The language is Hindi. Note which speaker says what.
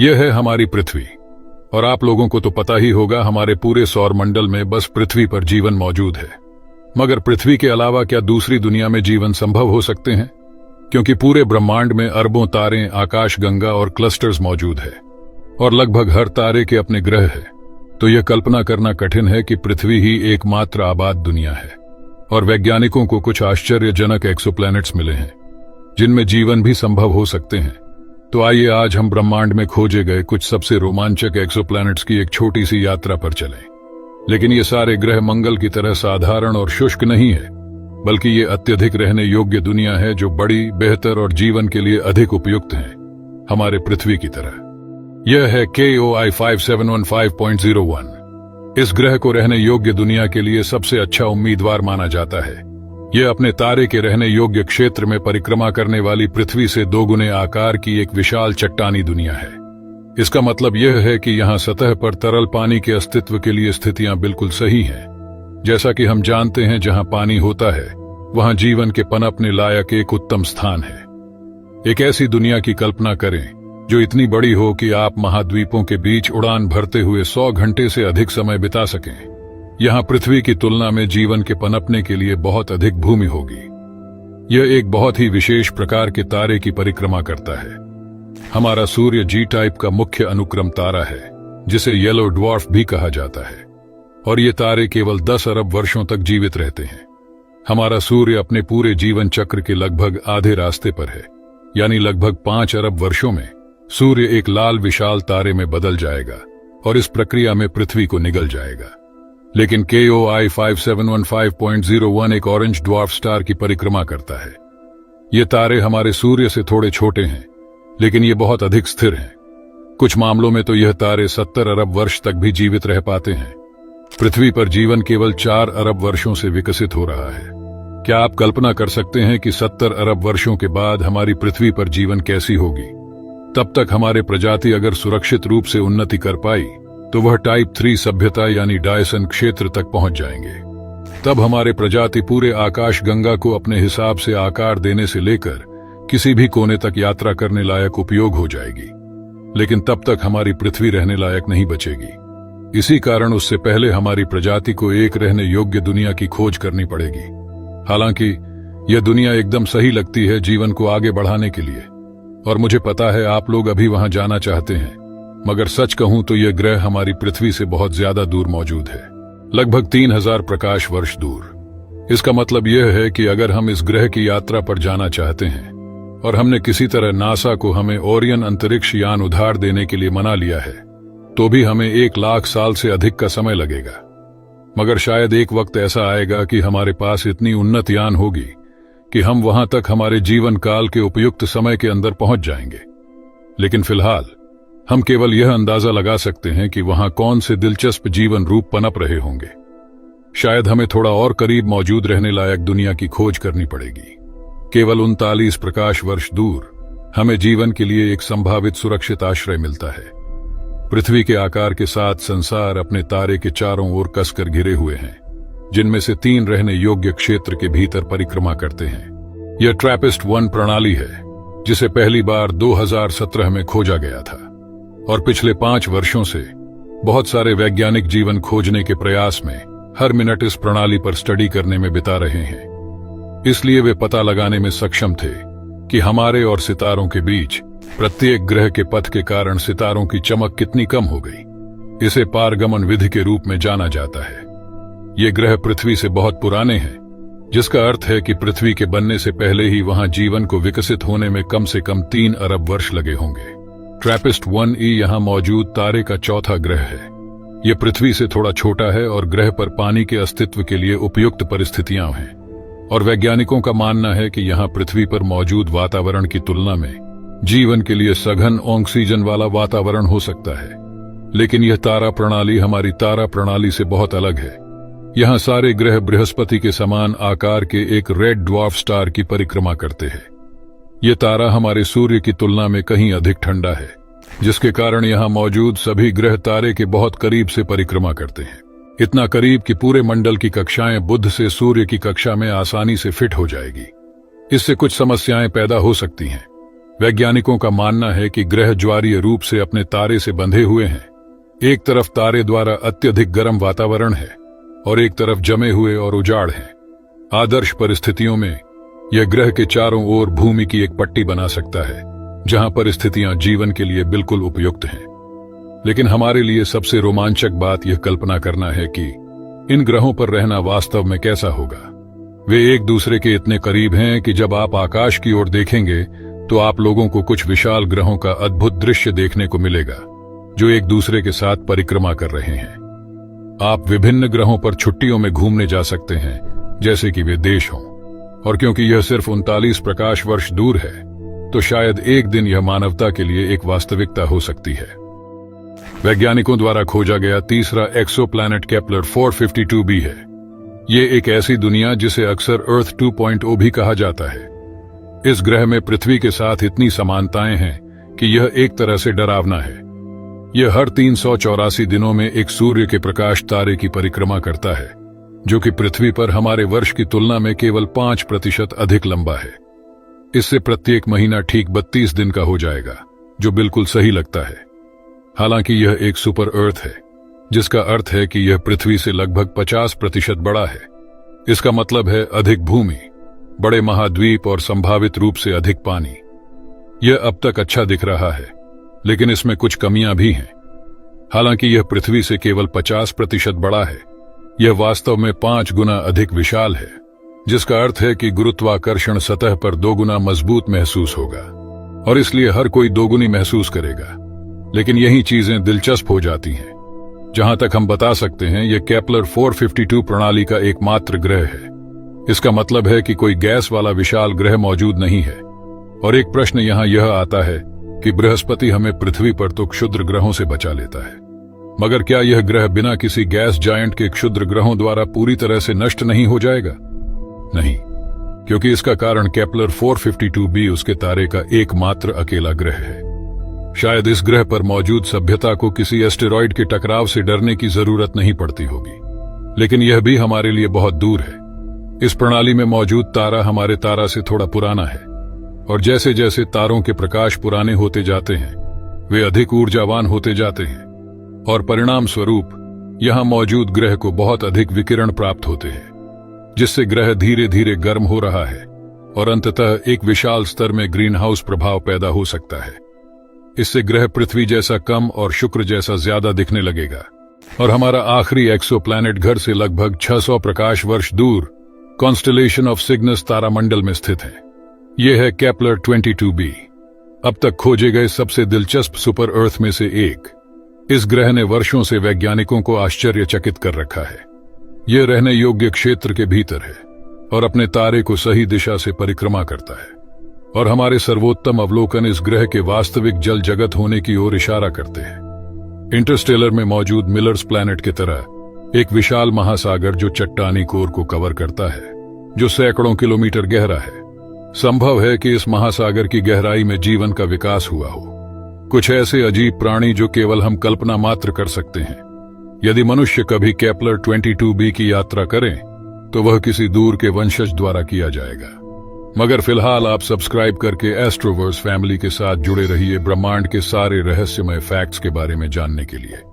Speaker 1: यह है हमारी पृथ्वी। और आप लोगों को तो पता ही होगा, हमारे पूरे सौर मंडल में बस पृथ्वी पर जीवन मौजूद है। मगर पृथ्वी के अलावा क्या दूसरी दुनिया में जीवन संभव हो सकते हैं? क्योंकि पूरे ब्रह्मांड में अरबों तारे, आकाशगंगा और क्लस्टर्स मौजूद है और लगभग हर तारे के अपने ग्रह है। तो यह कल्पना करना कठिन है कि पृथ्वी ही एकमात्र आबाद दुनिया है। और वैज्ञानिकों को कुछ आश्चर्यजनक एक्सोप्लैनेट्स मिले हैं जिनमें जीवन भी संभव हो सकते हैं। तो आइए आज हम ब्रह्मांड में खोजे गए कुछ सबसे रोमांचक एक्सोप्लैनेट्स की एक छोटी सी यात्रा पर चलें। लेकिन ये सारे ग्रह मंगल की तरह साधारण और शुष्क नहीं है, बल्कि ये अत्यधिक रहने योग्य दुनिया है जो बड़ी, बेहतर और जीवन के लिए अधिक उपयुक्त है, हमारे पृथ्वी की तरह। यह है KOI 5715.01। इस ग्रह को रहने योग्य दुनिया के लिए सबसे अच्छा उम्मीदवार माना जाता है। यह अपने तारे के रहने योग्य क्षेत्र में परिक्रमा करने वाली पृथ्वी से 2 गुने आकार की एक विशाल चट्टानी दुनिया है। इसका मतलब यह है कि यहाँ सतह पर तरल पानी के अस्तित्व के लिए स्थितियां बिल्कुल सही हैं। जैसा कि हम जानते हैं, जहां पानी होता है वहां जीवन के पनपने लायक एक उत्तम स्थान है। एक ऐसी दुनिया की कल्पना करें जो इतनी बड़ी हो कि आप महाद्वीपों के बीच उड़ान भरते हुए 100 घंटे से अधिक समय बिता सकें। यहाँ पृथ्वी की तुलना में जीवन के पनपने के लिए बहुत अधिक भूमि होगी। यह एक बहुत ही विशेष प्रकार के तारे की परिक्रमा करता है। हमारा सूर्य G टाइप का मुख्य अनुक्रम तारा है, जिसे येलो ड्वार्फ भी कहा जाता है। और ये तारे केवल 10 अरब वर्षों तक जीवित रहते हैं। हमारा सूर्य अपने पूरे जीवन चक्र के लगभग आधे रास्ते पर है, यानी लगभग 5 अरब वर्षों में सूर्य एक लाल विशाल तारे में बदल जाएगा और इस प्रक्रिया में पृथ्वी को निगल जाएगा। लेकिन KOI 5715.01 एक ऑरेंज ड्वार्फ स्टार की परिक्रमा करता है। ये तारे हमारे सूर्य से थोड़े छोटे हैं, लेकिन ये बहुत अधिक स्थिर हैं। कुछ मामलों में तो यह तारे 70 अरब वर्ष तक भी जीवित रह पाते हैं। पृथ्वी पर जीवन केवल 4 अरब वर्षों से विकसित हो रहा है। क्या आप कल्पना कर सकते हैं कि 70 अरब वर्षों के बाद हमारी पृथ्वी पर जीवन कैसी होगी? तब तक हमारे प्रजाति अगर सुरक्षित रूप से उन्नति कर पाई तो वह टाइप 3 सभ्यता यानी डायसन क्षेत्र तक पहुंच जाएंगे। तब हमारे प्रजाति पूरे आकाश गंगा को अपने हिसाब से आकार देने से लेकर किसी भी कोने तक यात्रा करने लायक उपयोग हो जाएगी। लेकिन तब तक हमारी पृथ्वी रहने लायक नहीं बचेगी। इसी कारण उससे पहले हमारी प्रजाति को एक रहने योग्य दुनिया की खोज करनी पड़ेगी। हालांकि यह दुनिया एकदम सही लगती है जीवन को आगे बढ़ाने के लिए, और मुझे पता है आप लोग अभी वहां जाना चाहते हैं। मगर सच कहूं तो यह ग्रह हमारी पृथ्वी से बहुत ज्यादा दूर मौजूद है, लगभग 3000 प्रकाश वर्ष दूर। इसका मतलब यह है कि अगर हम इस ग्रह की यात्रा पर जाना चाहते हैं और हमने किसी तरह नासा को हमें ओरियन अंतरिक्ष यान उधार देने के लिए मना लिया है, तो भी हमें 1 लाख साल से अधिक का समय लगेगा। मगर शायद एक वक्त ऐसा आएगा कि हमारे पास इतनी उन्नत यान होगी कि हम वहां तक हमारे जीवन काल के उपयुक्त समय के अंदर पहुंच जाएंगे। लेकिन फिलहाल हम केवल यह अंदाजा लगा सकते हैं कि वहां कौन से दिलचस्प जीवन रूप पनप रहे होंगे। शायद हमें थोड़ा और करीब मौजूद रहने लायक दुनिया की खोज करनी पड़ेगी। केवल 39 प्रकाश वर्ष दूर हमें जीवन के लिए एक संभावित सुरक्षित आश्रय मिलता है। पृथ्वी के आकार के साथ संसार अपने तारे के चारों ओर कसकर घिरे हुए हैं, जिनमें से 3 रहने योग्य क्षेत्र के भीतर परिक्रमा करते हैं। यह ट्रैपिस्ट-1 प्रणाली है, जिसे पहली बार 2017 में खोजा गया था, और पिछले 5 वर्षों से बहुत सारे वैज्ञानिक जीवन खोजने के प्रयास में हर मिनट इस प्रणाली पर स्टडी करने में बिता रहे हैं। इसलिए वे पता लगाने में सक्षम थे कि हमारे और सितारों के बीच प्रत्येक ग्रह के पथ के कारण सितारों की चमक कितनी कम हो गई। इसे पारगमन विधि के रूप में जाना जाता है। ये ग्रह पृथ्वी से बहुत पुराने हैं, जिसका अर्थ है कि पृथ्वी के बनने से पहले ही वहां जीवन को विकसित होने में कम से कम 3 अरब वर्ष लगे होंगे। ट्रैपिस्ट-1e यहां मौजूद तारे का चौथा ग्रह है। यह पृथ्वी से थोड़ा छोटा है और ग्रह पर पानी के अस्तित्व के लिए उपयुक्त परिस्थितियां हैं, और वैज्ञानिकों का मानना है कि यहां पृथ्वी पर मौजूद वातावरण की तुलना में जीवन के लिए सघन ऑक्सीजन वाला वातावरण हो सकता है। लेकिन यह तारा प्रणाली हमारी तारा प्रणाली से बहुत अलग है। यहाँ सारे ग्रह बृहस्पति के समान आकार के एक रेड ड्वार्फ स्टार की परिक्रमा करते हैं। ये तारा हमारे सूर्य की तुलना में कहीं अधिक ठंडा है, जिसके कारण यहाँ मौजूद सभी ग्रह तारे के बहुत करीब से परिक्रमा करते हैं। इतना करीब कि पूरे मंडल की कक्षाएं बुध से सूर्य की कक्षा में आसानी से फिट हो जाएगी। इससे कुछ समस्याएं पैदा हो सकती हैं। वैज्ञानिकों का मानना है कि ग्रह ज्वारीय रूप से अपने तारे से बंधे हुए हैं। एक तरफ तारे द्वारा अत्यधिक गर्म वातावरण है और एक तरफ जमे हुए और उजाड़ है। आदर्श परिस्थितियों में यह ग्रह के चारों ओर भूमि की एक पट्टी बना सकता है, जहां परिस्थितियां जीवन के लिए बिल्कुल उपयुक्त हैं। लेकिन हमारे लिए सबसे रोमांचक बात यह कल्पना करना है कि इन ग्रहों पर रहना वास्तव में कैसा होगा। वे एक दूसरे के इतने करीब हैं कि जब आप आकाश की ओर देखेंगे तो आप लोगों को कुछ विशाल ग्रहों का अद्भुत दृश्य देखने को मिलेगा, जो एक दूसरे के साथ परिक्रमा कर रहे हैं। आप विभिन्न ग्रहों पर छुट्टियों में घूमने जा सकते हैं, जैसे कि वे देश हों, और क्योंकि यह सिर्फ 39 प्रकाश वर्ष दूर है, तो शायद एक दिन यह मानवता के लिए एक वास्तविकता हो सकती है। वैज्ञानिकों द्वारा खोजा गया तीसरा एक्सोप्लैनेट केपलर 452b है। ये एक ऐसी दुनिया जिसे अक्सर अर्थ 2.0 भी कहा जाता है। इस ग्रह में पृथ्वी के साथ इतनी समानताएं हैं कि यह एक तरह से डरावना है। यह हर 384 दिनों में एक सूर्य के प्रकाश तारे की परिक्रमा करता है, जो कि पृथ्वी पर हमारे वर्ष की तुलना में केवल 5% अधिक लंबा है। इससे प्रत्येक महीना ठीक 32 दिन का हो जाएगा, जो बिल्कुल सही लगता है। हालांकि यह एक सुपर अर्थ है, जिसका अर्थ है कि यह पृथ्वी से लगभग 50% बड़ा है। इसका मतलब है अधिक भूमि, बड़े महाद्वीप और संभावित रूप से अधिक पानी। यह अब तक अच्छा दिख रहा है, लेकिन इसमें कुछ कमियां भी हैं। हालांकि यह पृथ्वी से केवल 50% बड़ा है, यह वास्तव में 5 गुना अधिक विशाल है, जिसका अर्थ है कि गुरुत्वाकर्षण सतह पर 2 गुना मजबूत महसूस होगा, और इसलिए हर कोई 2 गुनी महसूस करेगा। लेकिन यही चीजें दिलचस्प हो जाती हैं। जहां तक हम बता सकते हैं, यह केपलर 452 प्रणाली का एकमात्र ग्रह है। इसका मतलब है कि कोई गैस वाला विशाल ग्रह मौजूद नहीं है। और एक प्रश्न यहां यह आता है कि बृहस्पति हमें पृथ्वी पर तो क्षुद्र ग्रहों से बचा लेता है, मगर क्या यह ग्रह बिना किसी गैस जायंट के क्षुद्र ग्रहों द्वारा पूरी तरह से नष्ट नहीं हो जाएगा? नहीं, क्योंकि इसका कारण केपलर 452b उसके तारे का एकमात्र अकेला ग्रह है। शायद इस ग्रह पर मौजूद सभ्यता को किसी एस्टेरॉयड के टकराव से डरने की जरूरत नहीं पड़ती होगी, लेकिन यह भी हमारे लिए बहुत दूर है। इस प्रणाली में मौजूद तारा हमारे तारा से थोड़ा पुराना है, और जैसे जैसे तारों के प्रकाश पुराने होते जाते हैं, वे अधिक ऊर्जावान होते जाते हैं, और परिणाम स्वरूप यहां मौजूद ग्रह को बहुत अधिक विकिरण प्राप्त होते हैं, जिससे ग्रह धीरे धीरे गर्म हो रहा है और अंततः एक विशाल स्तर में ग्रीन हाउस प्रभाव पैदा हो सकता है। इससे ग्रह पृथ्वी जैसा कम और शुक्र जैसा ज्यादा दिखने लगेगा, और हमारा आखिरी एक्सोप्लैनेट घर से लगभग 600 प्रकाश वर्ष दूर कॉन्स्टेलेशन ऑफ सिग्नस तारामंडल में स्थित है। यह है केपलर 22b, अब तक खोजे गए सबसे दिलचस्प सुपर अर्थ में से एक। इस ग्रह ने वर्षों से वैज्ञानिकों को आश्चर्यचकित कर रखा है। यह रहने योग्य क्षेत्र के भीतर है और अपने तारे को सही दिशा से परिक्रमा करता है, और हमारे सर्वोत्तम अवलोकन इस ग्रह के वास्तविक जल जगत होने की ओर इशारा करते हैं। इंटरस्टेलर में मौजूद मिलर्स प्लैनेट की तरह एक विशाल महासागर जो चट्टानी कोर को कवर करता है, जो सैकड़ों किलोमीटर गहरा है। संभव है कि इस महासागर की गहराई में जीवन का विकास हुआ हो, कुछ ऐसे अजीब प्राणी जो केवल हम कल्पना मात्र कर सकते हैं। यदि मनुष्य कभी केपलर 22b की यात्रा करें तो वह किसी दूर के वंशज द्वारा किया जाएगा। मगर फिलहाल आप सब्सक्राइब करके एस्ट्रोवर्स फैमिली के साथ जुड़े रहिए ब्रह्मांड के सारे रहस्यमय फैक्ट्स के बारे में जानने के लिए।